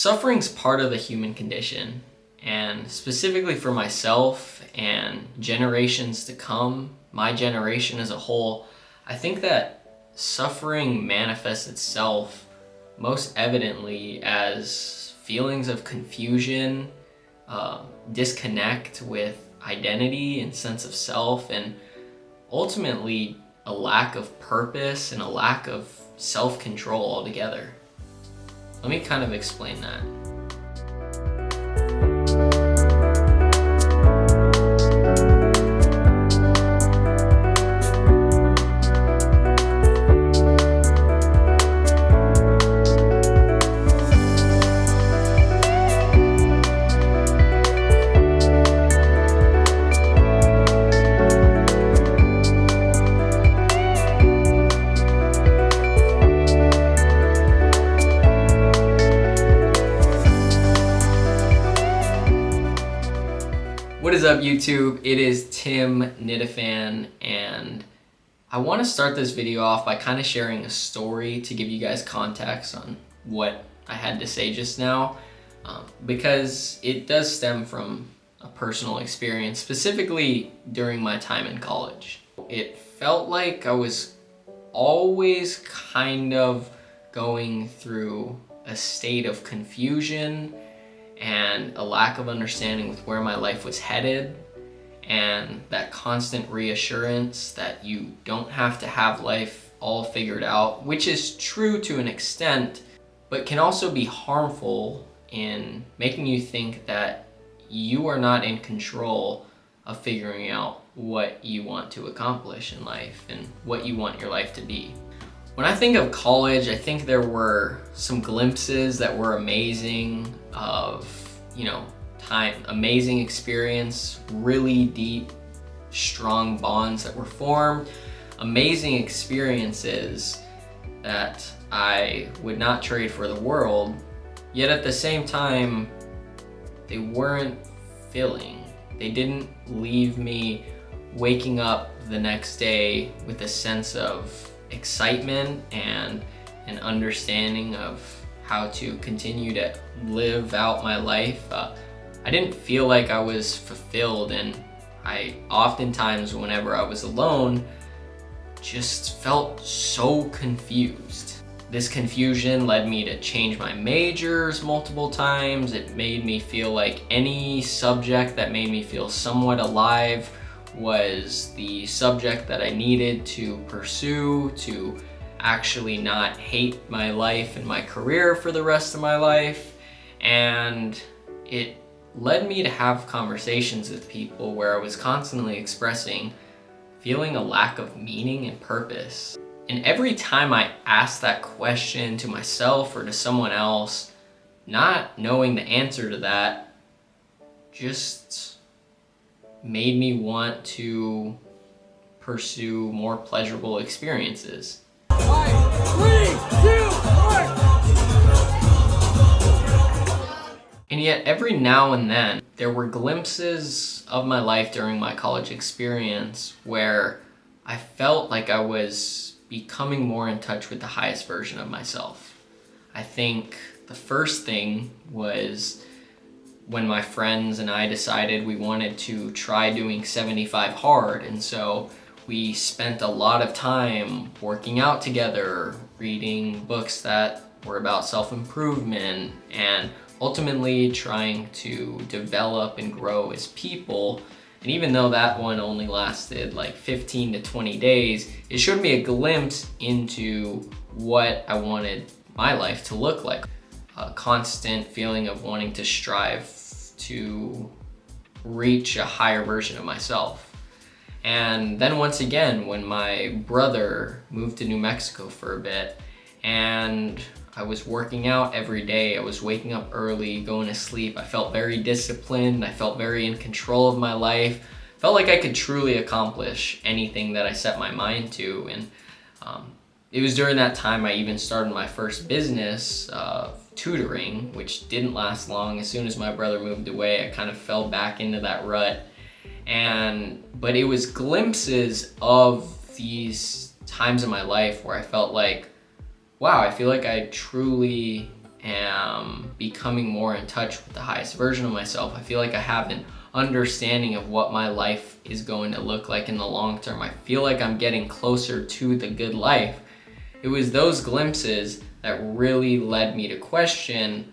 Suffering's part of the human condition, and specifically for myself and generations to come, my generation as a whole, I think that suffering manifests itself most evidently as feelings of confusion, disconnect with identity and sense of self, and ultimately a lack of purpose and a lack of self-control altogether. Let me kind of explain that. What is up, YouTube? It is Tim NitaPHan, and I want to start this video off by kind of sharing a story to give you guys context on what I had to say just now, because it does stem from a personal experience, specifically during my time in college. It felt like I was always kind of going through a state of confusion and a lack of understanding with where my life was headed, and that constant reassurance that you don't have to have life all figured out, which is true to an extent, but can also be harmful in making you think that you are not in control of figuring out what you want to accomplish in life and what you want your life to be. When I think of college, I think there were some glimpses that were amazing of, amazing experience, really deep, strong bonds that were formed, amazing experiences that I would not trade for the world, yet at the same time, they weren't filling. They didn't leave me waking up the next day with a sense of excitement and an understanding of how to continue to live out my life. I didn't feel like I was fulfilled, and I oftentimes, whenever I was alone, just felt so confused. This confusion led me to change my majors multiple times. It made me feel like any subject that made me feel somewhat alive was the subject that I needed to pursue to actually not hate my life and my career for the rest of my life. And it led me to have conversations with people where I was constantly expressing feeling a lack of meaning and purpose. And every time I asked that question to myself or to someone else, not knowing the answer to that just made me want to pursue more pleasurable experiences. 3, 2, 1. And yet every now and then, there were glimpses of my life during my college experience where I felt like I was becoming more in touch with the highest version of myself. I think the first thing was when my friends and I decided we wanted to try doing 75 hard, and so we spent a lot of time working out together, reading books that were about self-improvement, and ultimately trying to develop and grow as people. And even though that one only lasted like 15 to 20 days, it showed me a glimpse into what I wanted my life to look like. A constant feeling of wanting to strive to reach a higher version of myself. And then once again, when my brother moved to New Mexico for a bit, and I was working out every day, I was waking up early, going to sleep, I felt very disciplined, I felt very in control of my life, felt like I could truly accomplish anything that I set my mind to. And it was during that time I even started my first business, tutoring, which didn't last long. As soon as my brother moved away, I kind of fell back into that rut. But it was glimpses of these times in my life where I felt like, wow, I feel like I truly am becoming more in touch with the highest version of myself. I feel like I have an understanding of what my life is going to look like in the long term. I feel like I'm getting closer to the good life. It was those glimpses that really led me to question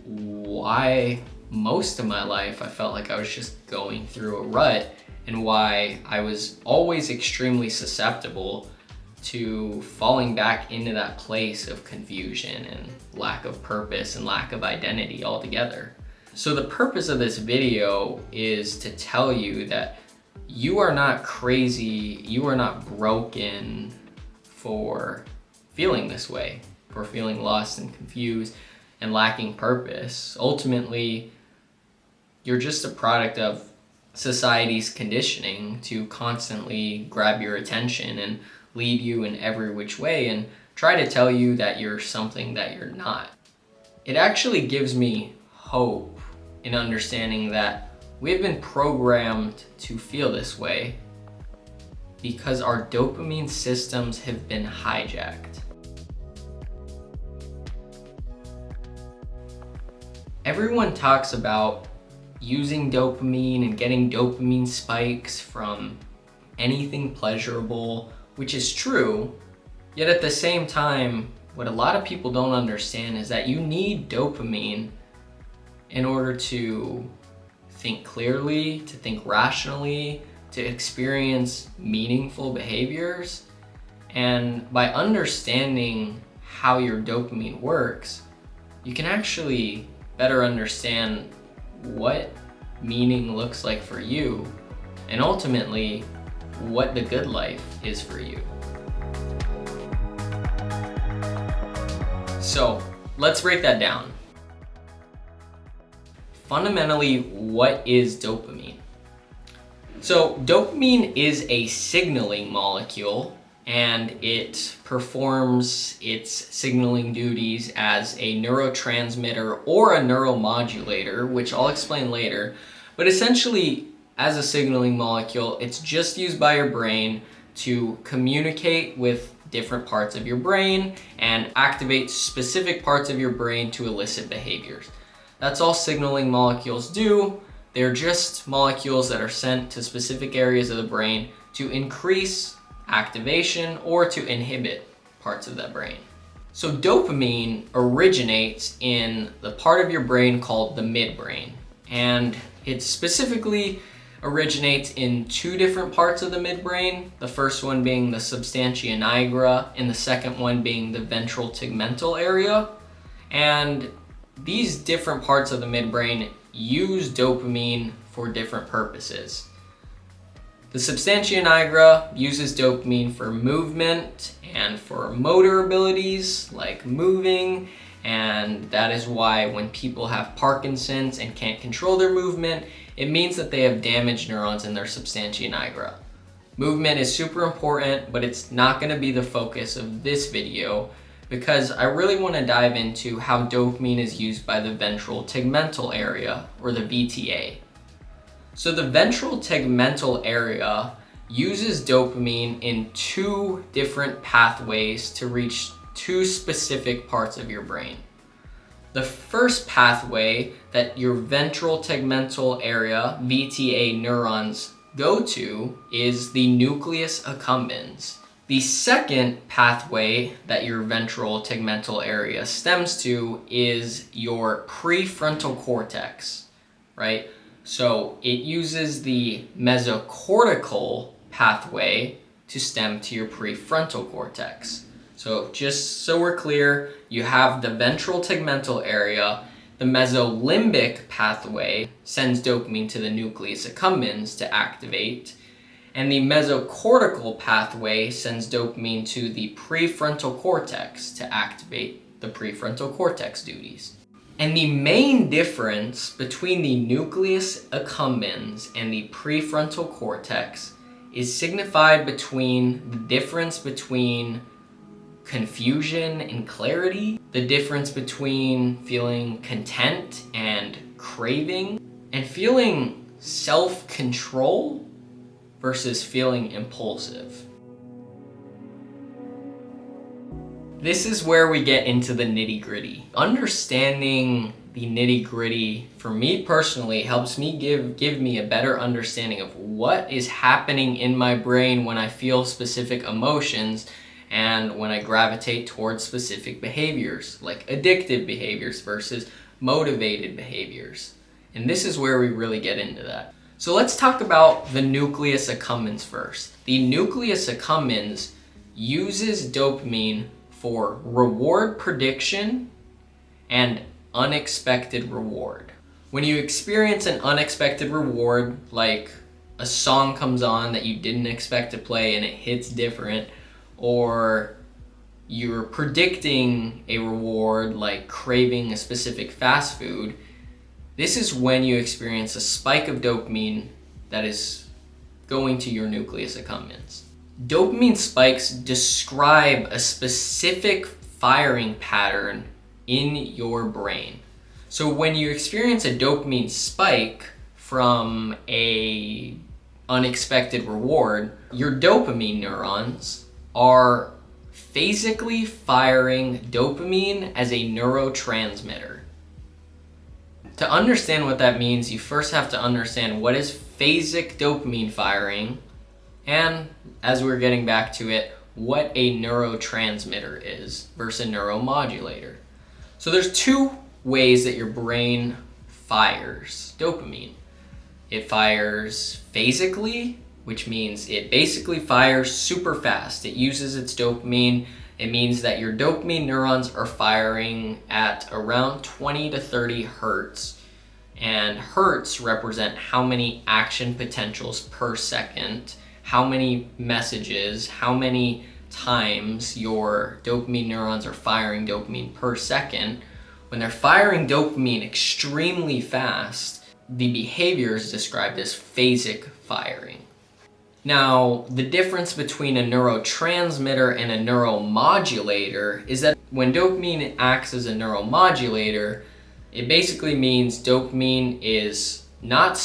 why most of my life I felt like I was just going through a rut, and why I was always extremely susceptible to falling back into that place of confusion and lack of purpose and lack of identity altogether. So the purpose of this video is to tell you that you are not crazy, you are not broken for feeling this way, for feeling lost and confused and lacking purpose. Ultimately, you're just a product of society's conditioning to constantly grab your attention and lead you in every which way and try to tell you that you're something that you're not. It actually gives me hope in understanding that we've been programmed to feel this way because our dopamine systems have been hijacked. Everyone talks about using dopamine and getting dopamine spikes from anything pleasurable, which is true. Yet at the same time, what a lot of people don't understand is that you need dopamine in order to think clearly, to think rationally, to experience meaningful behaviors. And by understanding how your dopamine works, you can actually better understand what meaning looks like for you, and ultimately what the good life is for you. So let's break that down. Fundamentally, what is dopamine? So dopamine is a signaling molecule, and it performs its signaling duties as a neurotransmitter or a neuromodulator, which I'll explain later. But essentially, as a signaling molecule, it's just used by your brain to communicate with different parts of your brain and activate specific parts of your brain to elicit behaviors. That's all signaling molecules do. They're just molecules that are sent to specific areas of the brain to increase activation or to inhibit parts of that brain. So dopamine originates in the part of your brain called the midbrain, and it specifically originates in two different parts of the midbrain, the first one being the substantia nigra and the second one being the ventral tegmental area. And these different parts of the midbrain use dopamine for different purposes. The substantia nigra uses dopamine for movement and for motor abilities like moving, and that is why when people have Parkinson's and can't control their movement, it means that they have damaged neurons in their substantia nigra. Movement is super important, but it's not going to be the focus of this video because I really want to dive into how dopamine is used by the ventral tegmental area, or the VTA. So the ventral tegmental area uses dopamine in two different pathways to reach two specific parts of your brain. The first pathway that your ventral tegmental area, VTA neurons, go to is the nucleus accumbens. The second pathway that your ventral tegmental area stems to is your prefrontal cortex, right? So it uses the mesocortical pathway to stem to your prefrontal cortex. So just so we're clear, you have the ventral tegmental area. The mesolimbic pathway sends dopamine to the nucleus accumbens to activate, and the mesocortical pathway sends dopamine to the prefrontal cortex to activate the prefrontal cortex duties. And the main difference between the nucleus accumbens and the prefrontal cortex is signified between the difference between confusion and clarity, the difference between feeling content and craving, and feeling self-control versus feeling impulsive. This is where we get into the nitty-gritty. Understanding the nitty-gritty, for me personally, helps me give me a better understanding of what is happening in my brain when I feel specific emotions and when I gravitate towards specific behaviors, like addictive behaviors versus motivated behaviors. And this is where we really get into that. So let's talk about the nucleus accumbens first. The nucleus accumbens uses dopamine for reward prediction and unexpected reward. When you experience an unexpected reward, like a song comes on that you didn't expect to play and it hits different, or you're predicting a reward like craving a specific fast food, this is when you experience a spike of dopamine that is going to your nucleus accumbens. Dopamine spikes describe a specific firing pattern in your brain. So when you experience a dopamine spike from a unexpected reward, your dopamine neurons are phasically firing dopamine as a neurotransmitter. To understand what that means, you first have to understand what is phasic dopamine firing, and as we're getting back to it, what a neurotransmitter is versus a neuromodulator. So there's two ways that your brain fires dopamine. It fires phasically, which means it basically fires super fast. It uses its dopamine. It means that your dopamine neurons are firing at around 20 to 30 hertz. And hertz represent how many action potentials per second, how many messages, how many times your dopamine neurons are firing dopamine per second. When they're firing dopamine extremely fast, the behavior is described as phasic firing. Now, the difference between a neurotransmitter and a neuromodulator is that when dopamine acts as a neuromodulator, it basically means dopamine is not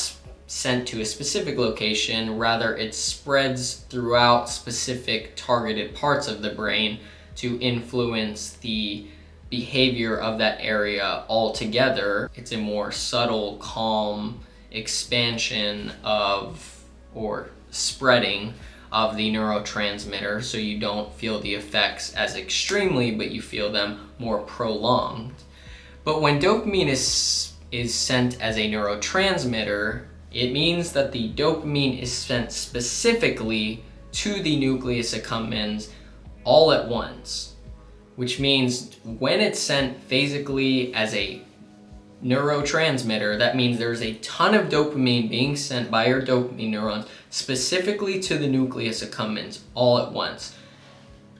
sent to a specific location, rather it spreads throughout specific targeted parts of the brain to influence the behavior of that area altogether. It's a more subtle, calm expansion of, or spreading of the neurotransmitter, so you don't feel the effects as extremely, but you feel them more prolonged. But when dopamine is sent as a neurotransmitter, it means that the dopamine is sent specifically to the nucleus accumbens all at once, which means when it's sent phasically as a neurotransmitter, that means there's a ton of dopamine being sent by your dopamine neurons specifically to the nucleus accumbens all at once,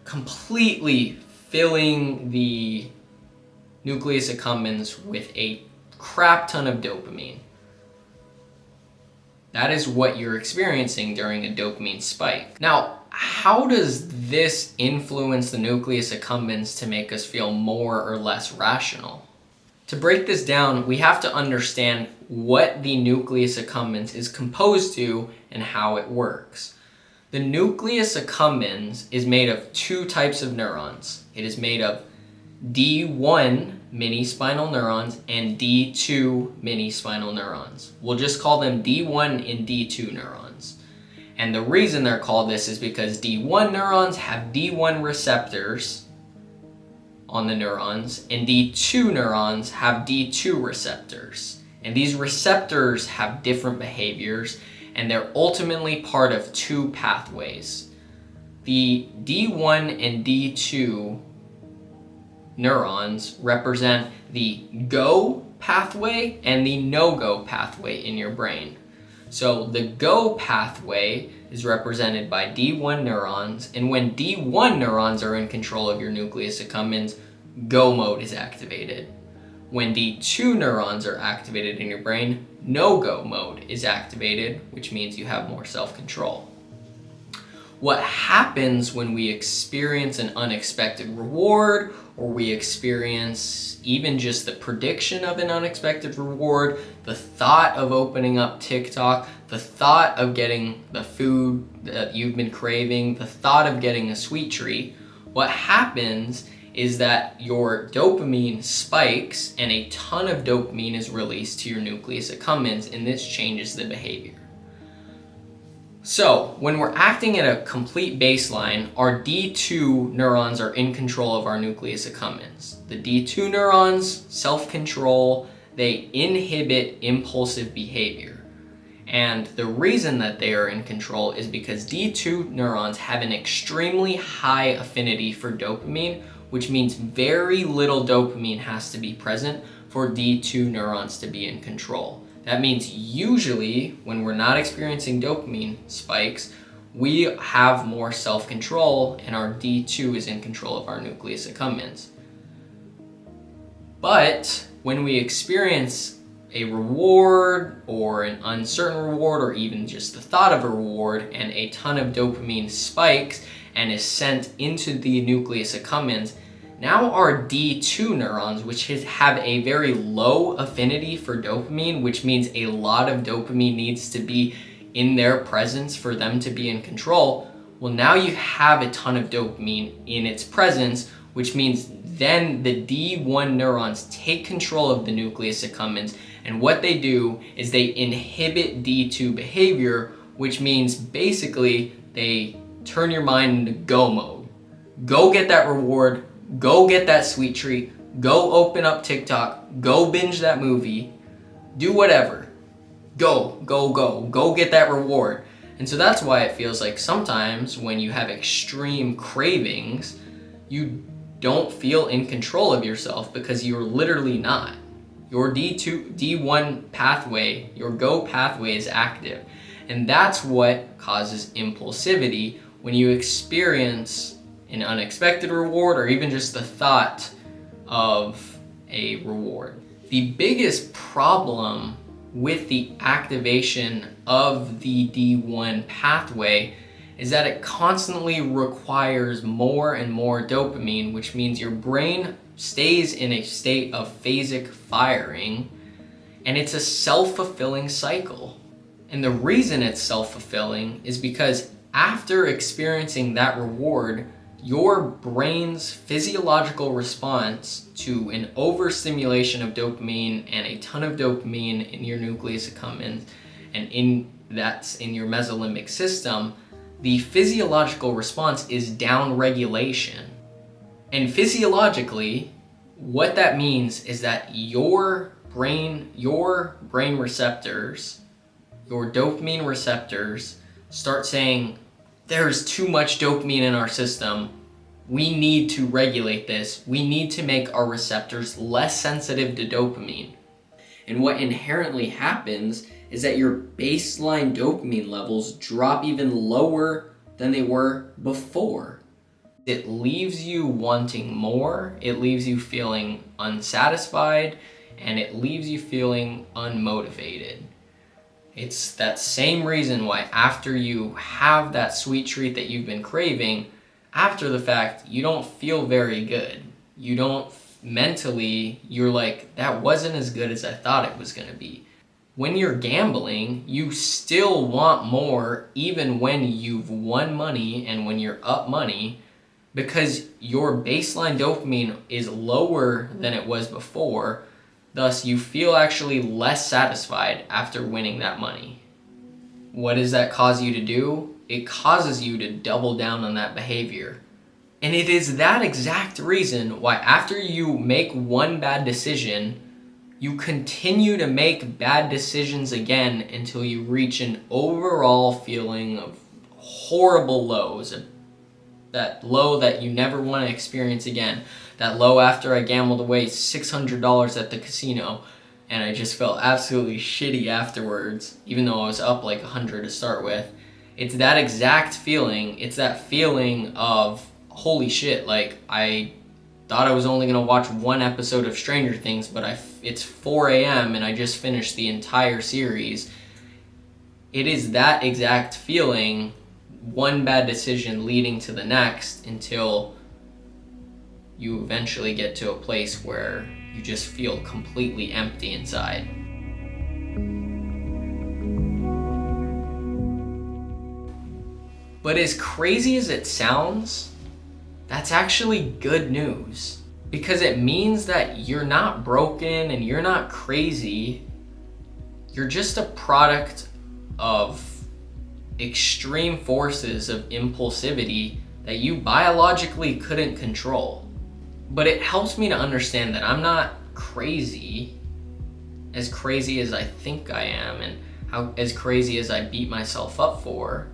completely filling the nucleus accumbens with a crap ton of dopamine. That is what you're experiencing during a dopamine spike. Now, how does this influence the nucleus accumbens to make us feel more or less rational? To break this down, we have to understand what the nucleus accumbens is composed to and how it works. The nucleus accumbens is made of two types of neurons. It is made of D1 mini-spinal neurons and D2 mini-spinal neurons. We'll just call them D1 and D2 neurons. And the reason they're called this is because D1 neurons have D1 receptors on the neurons, and D2 neurons have D2 receptors. And these receptors have different behaviors, and they're ultimately part of two pathways. The D1 and D2 neurons represent the go pathway and the no-go pathway in your brain. So the go pathway is represented by D1 neurons, and when D1 neurons are in control of your nucleus accumbens, go mode is activated. When D2 neurons are activated in your brain, no-go mode is activated, which means you have more self-control. What happens when we experience an unexpected reward, or we experience even just the prediction of an unexpected reward, the thought of opening up TikTok, the thought of getting the food that you've been craving, the thought of getting a sweet treat, what happens is that your dopamine spikes and a ton of dopamine is released to your nucleus accumbens, and this changes the behavior. So when we're acting at a complete baseline, our D2 neurons are in control of our nucleus accumbens. The D2 neurons, self-control, they inhibit impulsive behavior. And the reason that they are in control is because D2 neurons have an extremely high affinity for dopamine, which means very little dopamine has to be present for D2 neurons to be in control. That means usually when we're not experiencing dopamine spikes, we have more self-control and our D2 is in control of our nucleus accumbens. But when we experience a reward or an uncertain reward or even just the thought of a reward and a ton of dopamine spikes and is sent into the nucleus accumbens, now our D2 neurons, which have a very low affinity for dopamine, which means a lot of dopamine needs to be in their presence for them to be in control, well, now you have a ton of dopamine in its presence, which means then the D1 neurons take control of the nucleus accumbens, and what they do is they inhibit D2 behavior, which means basically they turn your mind into go mode. Go get that reward, go get that sweet treat, go open up TikTok, go binge that movie, do whatever. Go get that reward. And so that's why it feels like sometimes when you have extreme cravings, you don't feel in control of yourself because you're literally not. Your D1 pathway, your go pathway is active. And that's what causes impulsivity when you experience an unexpected reward or even just the thought of a reward. The biggest problem with the activation of the D1 pathway is that it constantly requires more and more dopamine, which means your brain stays in a state of phasic firing, and it's a self-fulfilling cycle. And the reason it's self-fulfilling is because after experiencing that reward, your brain's physiological response to an overstimulation of dopamine and a ton of dopamine in your nucleus accumbens and that's in your mesolimbic system, the physiological response is downregulation. And physiologically, what that means is that your brain receptors, your dopamine receptors, start saying, there's too much dopamine in our system. We need to regulate this. We need to make our receptors less sensitive to dopamine. And what inherently happens is that your baseline dopamine levels drop even lower than they were before. It leaves you wanting more, it leaves you feeling unsatisfied, and it leaves you feeling unmotivated. It's that same reason why after you have that sweet treat that you've been craving, after the fact, you don't feel very good. You don't mentally, you're like, that wasn't as good as I thought it was going to be. When you're gambling, you still want more even when you've won money and when you're up money, because your baseline dopamine is lower than it was before. Thus, you feel actually less satisfied after winning that money. What does that cause you to do? It causes you to double down on that behavior. And it is that exact reason why after you make one bad decision, you continue to make bad decisions again until you reach an overall feeling of horrible lows. That low that you never want to experience again. That low after I gambled away $600 at the casino and I just felt absolutely shitty afterwards, even though I was up like 100 to start with. It's that exact feeling. It's that feeling of, holy shit, like I thought I was only going to watch one episode of Stranger Things, but it's 4 a.m. and I just finished the entire series. It is that exact feeling, one bad decision leading to the next, until you eventually get to a place where you just feel completely empty inside. But as crazy as it sounds, that's actually good news, because it means that you're not broken and you're not crazy. You're just a product of extreme forces of impulsivity that you biologically couldn't control. But it helps me to understand that I'm not crazy as I think I am, and as crazy as I beat myself up for.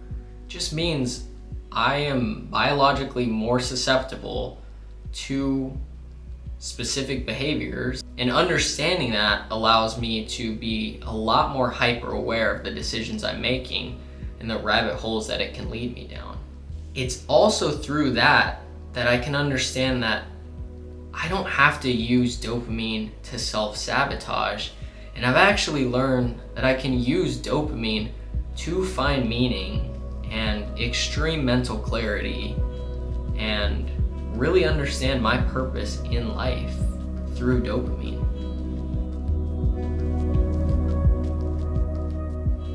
Just means I am biologically more susceptible to specific behaviors, and understanding that allows me to be a lot more hyper aware of the decisions I'm making and the rabbit holes that it can lead me down. It's also through that I can understand that I don't have to use dopamine to self-sabotage, and I've actually learned that I can use dopamine to find meaning and extreme mental clarity and really understand my purpose in life through dopamine.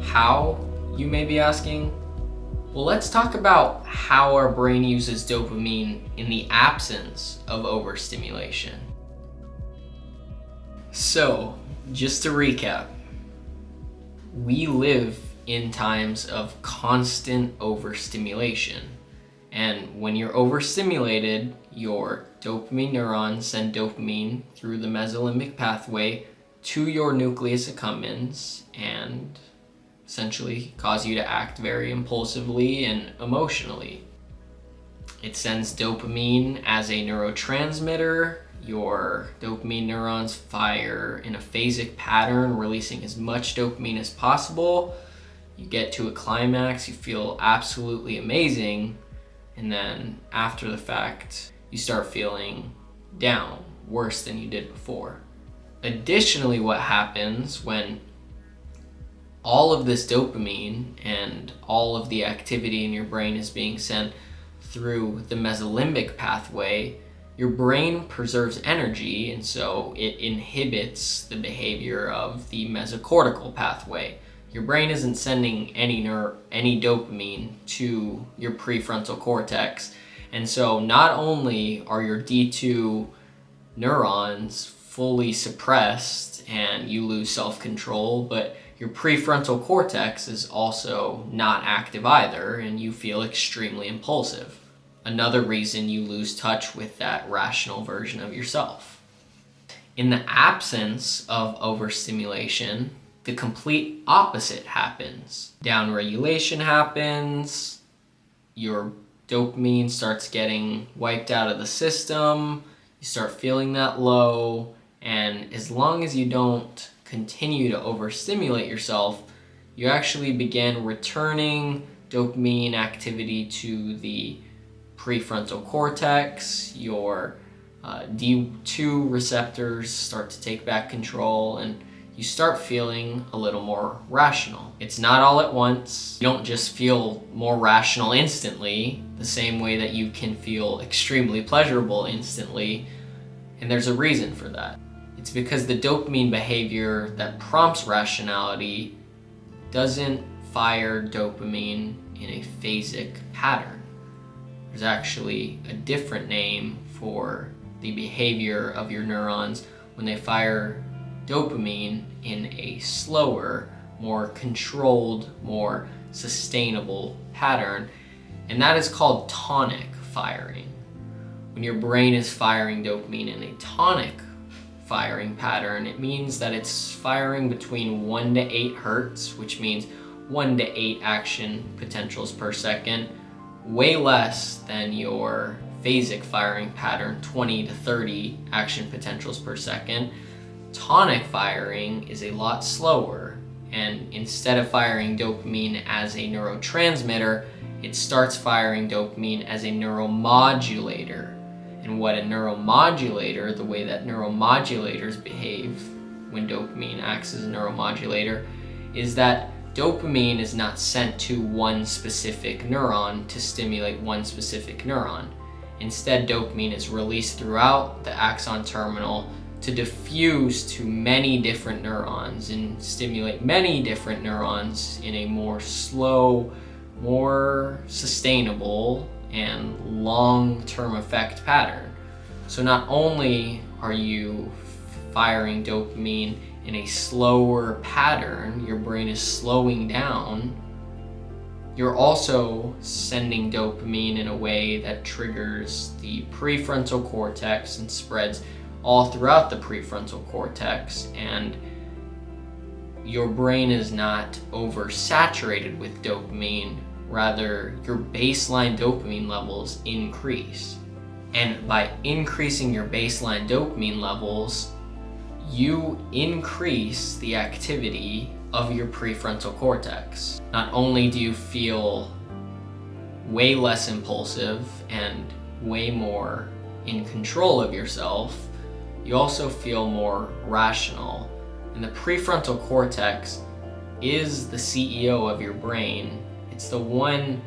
How, you may be asking? Well, let's talk about how our brain uses dopamine in the absence of overstimulation. So, just to recap, we live in times of constant overstimulation. And when you're overstimulated, your dopamine neurons send dopamine through the mesolimbic pathway to your nucleus accumbens and essentially cause you to act very impulsively and emotionally. It sends dopamine as a neurotransmitter. Your dopamine neurons fire in a phasic pattern, releasing as much dopamine as possible. You get to a climax, you feel absolutely amazing, and then after the fact, you start feeling down, worse than you did before. Additionally, what happens when all of this dopamine and all of the activity in your brain is being sent through the mesolimbic pathway, your brain preserves energy, and so it inhibits the behavior of the mesocortical pathway. Your brain isn't sending any dopamine to your prefrontal cortex, and so not only are your D2 neurons fully suppressed and you lose self-control, but your prefrontal cortex is also not active either, and you feel extremely impulsive. Another reason you lose touch with that rational version of yourself. In the absence of overstimulation, the complete opposite happens. Downregulation happens, your dopamine starts getting wiped out of the system, you start feeling that low, and as long as you don't continue to overstimulate yourself, you actually begin returning dopamine activity to the prefrontal cortex. Your D2 receptors start to take back control, and you start feeling a little more rational. It's not all at once. You don't just feel more rational instantly, the same way that you can feel extremely pleasurable instantly, and there's a reason for that. It's because the dopamine behavior that prompts rationality doesn't fire dopamine in a phasic pattern. There's actually a different name for the behavior of your neurons when they fire dopamine in a slower, more controlled, more sustainable pattern, and that is called tonic firing. When your brain is firing dopamine in a tonic firing pattern, it means that it's firing between 1 to 8 hertz, which means 1 to 8 action potentials per second, way less than your phasic firing pattern, 20 to 30 action potentials per second. Tonic firing is a lot slower, and instead of firing dopamine as a neurotransmitter, it starts firing dopamine as a neuromodulator. And what a neuromodulator, the way that neuromodulators behave when dopamine acts as a neuromodulator, is that dopamine is not sent to one specific neuron to stimulate one specific neuron. Instead, dopamine is released throughout the axon terminal to diffuse to many different neurons and stimulate many different neurons in a more slow, more sustainable, and long-term effect pattern. So not only are you firing dopamine in a slower pattern, your brain is slowing down, you're also sending dopamine in a way that triggers the prefrontal cortex and spreads all throughout the prefrontal cortex, and your brain is not oversaturated with dopamine, rather your baseline dopamine levels increase. And by increasing your baseline dopamine levels, you increase the activity of your prefrontal cortex. Not only do you feel way less impulsive and way more in control of yourself, you also feel more rational. And the prefrontal cortex is the CEO of your brain. It's the one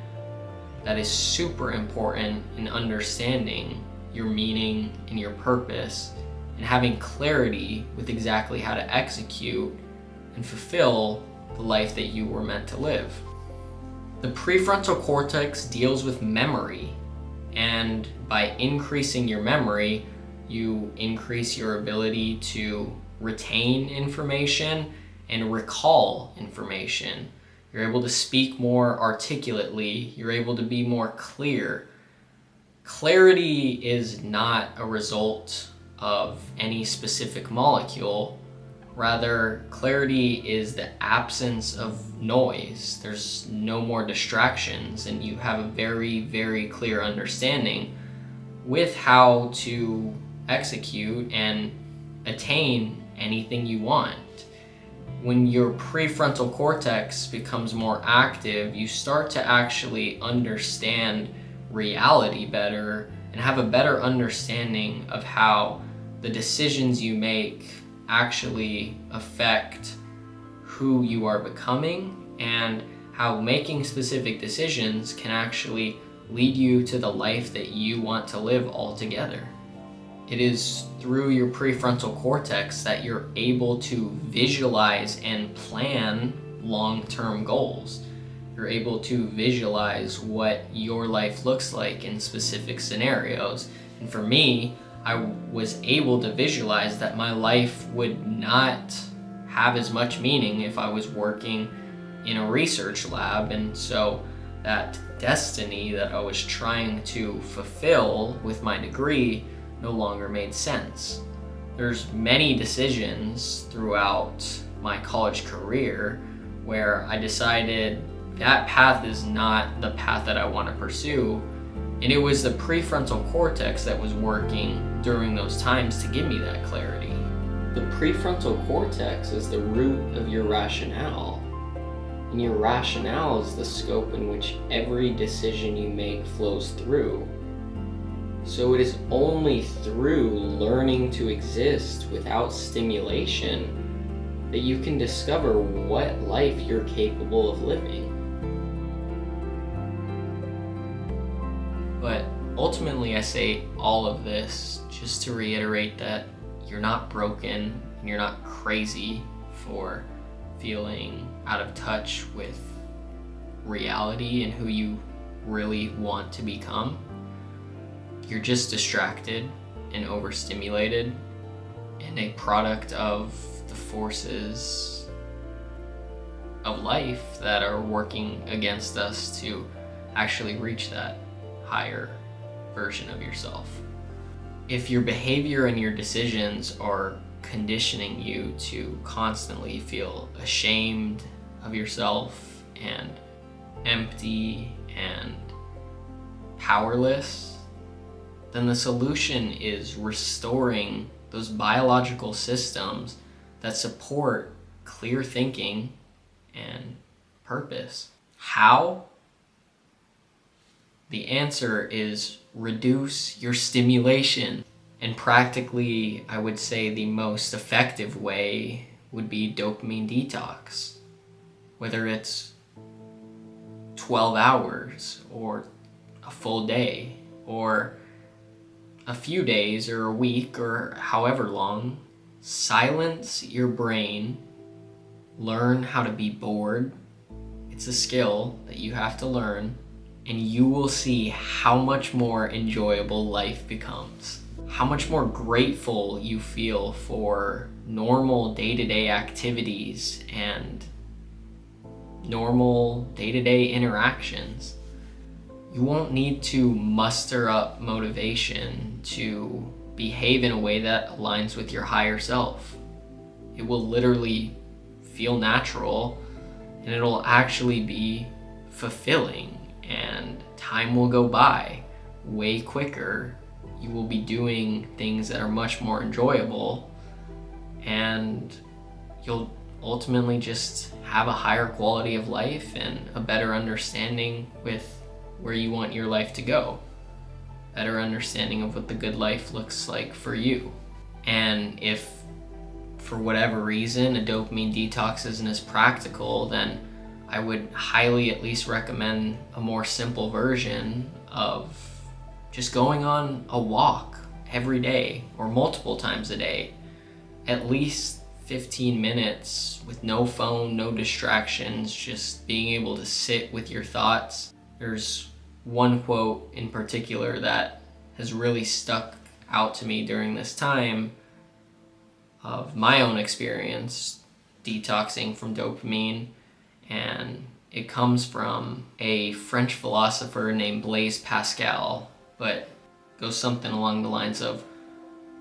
that is super important in understanding your meaning and your purpose and having clarity with exactly how to execute and fulfill the life that you were meant to live. The prefrontal cortex deals with memory, and by increasing your memory, you increase your ability to retain information and recall information. You're able to speak more articulately. You're able to be more clear. Clarity is not a result of any specific molecule. Rather, clarity is the absence of noise. There's no more distractions, and you have a very, very clear understanding with how to execute and attain anything you want. When your prefrontal cortex becomes more active, you start to actually understand reality better and have a better understanding of how the decisions you make actually affect who you are becoming, and how making specific decisions can actually lead you to the life that you want to live altogether. It is through your prefrontal cortex that you're able to visualize and plan long-term goals. You're able to visualize what your life looks like in specific scenarios. And for me, I was able to visualize that my life would not have as much meaning if I was working in a research lab. And so that destiny that I was trying to fulfill with my degree no longer made sense. There's many decisions throughout my college career where I decided that path is not the path that I want to pursue. And it was the prefrontal cortex that was working during those times to give me that clarity. The prefrontal cortex is the root of your rationale. And your rationale is the scope in which every decision you make flows through. So it is only through learning to exist without stimulation that you can discover what life you're capable of living. But ultimately, I say all of this just to reiterate that you're not broken and you're not crazy for feeling out of touch with reality and who you really want to become. You're just distracted and overstimulated and a product of the forces of life that are working against us to actually reach that higher version of yourself. If your behavior and your decisions are conditioning you to constantly feel ashamed of yourself and empty and powerless, then the solution is restoring those biological systems that support clear thinking and purpose. How? The answer is reduce your stimulation. And practically, I would say the most effective way would be dopamine detox. Whether it's 12 hours or a full day or a few days or a week or however long, silence your brain, learn how to be bored. It's a skill that you have to learn, and you will see how much more enjoyable life becomes. How much more grateful you feel for normal day-to-day activities and normal day-to-day interactions. You won't need to muster up motivation to behave in a way that aligns with your higher self. It will literally feel natural, and it'll actually be fulfilling, and time will go by way quicker. You will be doing things that are much more enjoyable, and you'll ultimately just have a higher quality of life and a better understanding with where you want your life to go. Better understanding of what the good life looks like for you. And if for whatever reason a dopamine detox isn't as practical, then I would highly at least recommend a more simple version of just going on a walk every day or multiple times a day, at least 15 minutes with no phone, no distractions, just being able to sit with your thoughts. There's one quote in particular that has really stuck out to me during this time of my own experience detoxing from dopamine, and it comes from a French philosopher named Blaise Pascal, but goes something along the lines of,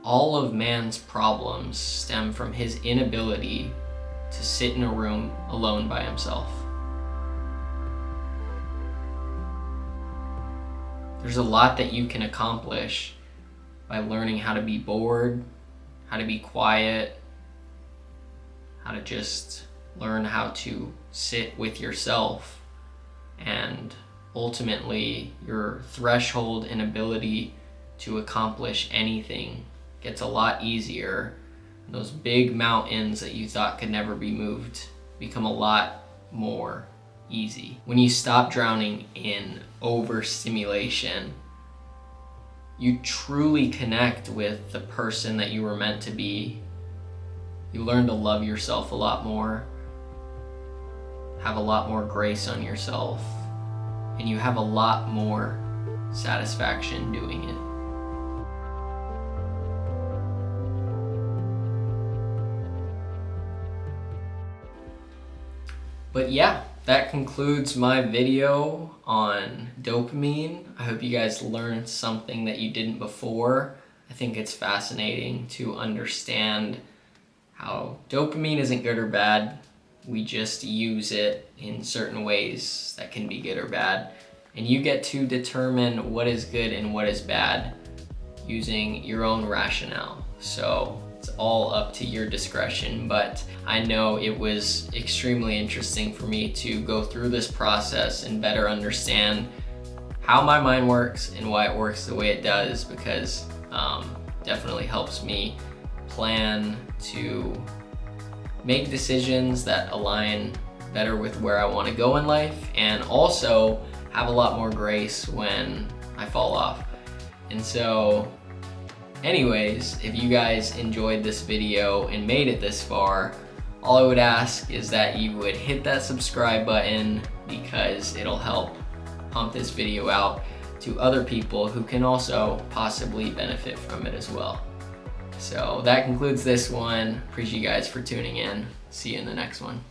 all of man's problems stem from his inability to sit in a room alone by himself. There's a lot that you can accomplish by learning how to be bored, how to be quiet, how to just learn how to sit with yourself, and ultimately your threshold and ability to accomplish anything gets a lot easier. Those big mountains that you thought could never be moved become a lot more easy. When you stop drowning in overstimulation, you truly connect with the person that you were meant to be. You learn to love yourself a lot more, have a lot more grace on yourself, and you have a lot more satisfaction doing it. But yeah, that concludes my video on dopamine. I hope you guys learned something that you didn't before. I think it's fascinating to understand how dopamine isn't good or bad. We just use it in certain ways that can be good or bad. And you get to determine what is good and what is bad using your own rationale. So it's all up to your discretion, but I know it was extremely interesting for me to go through this process and better understand how my mind works and why it works the way it does, because definitely helps me plan to make decisions that align better with where I want to go in life, and also have a lot more grace when I fall off. And so anyways, if you guys enjoyed this video and made it this far, all I would ask is that you would hit that subscribe button, because it'll help pump this video out to other people who can also possibly benefit from it as well. So that concludes this one. Appreciate you guys for tuning in. See you in the next one.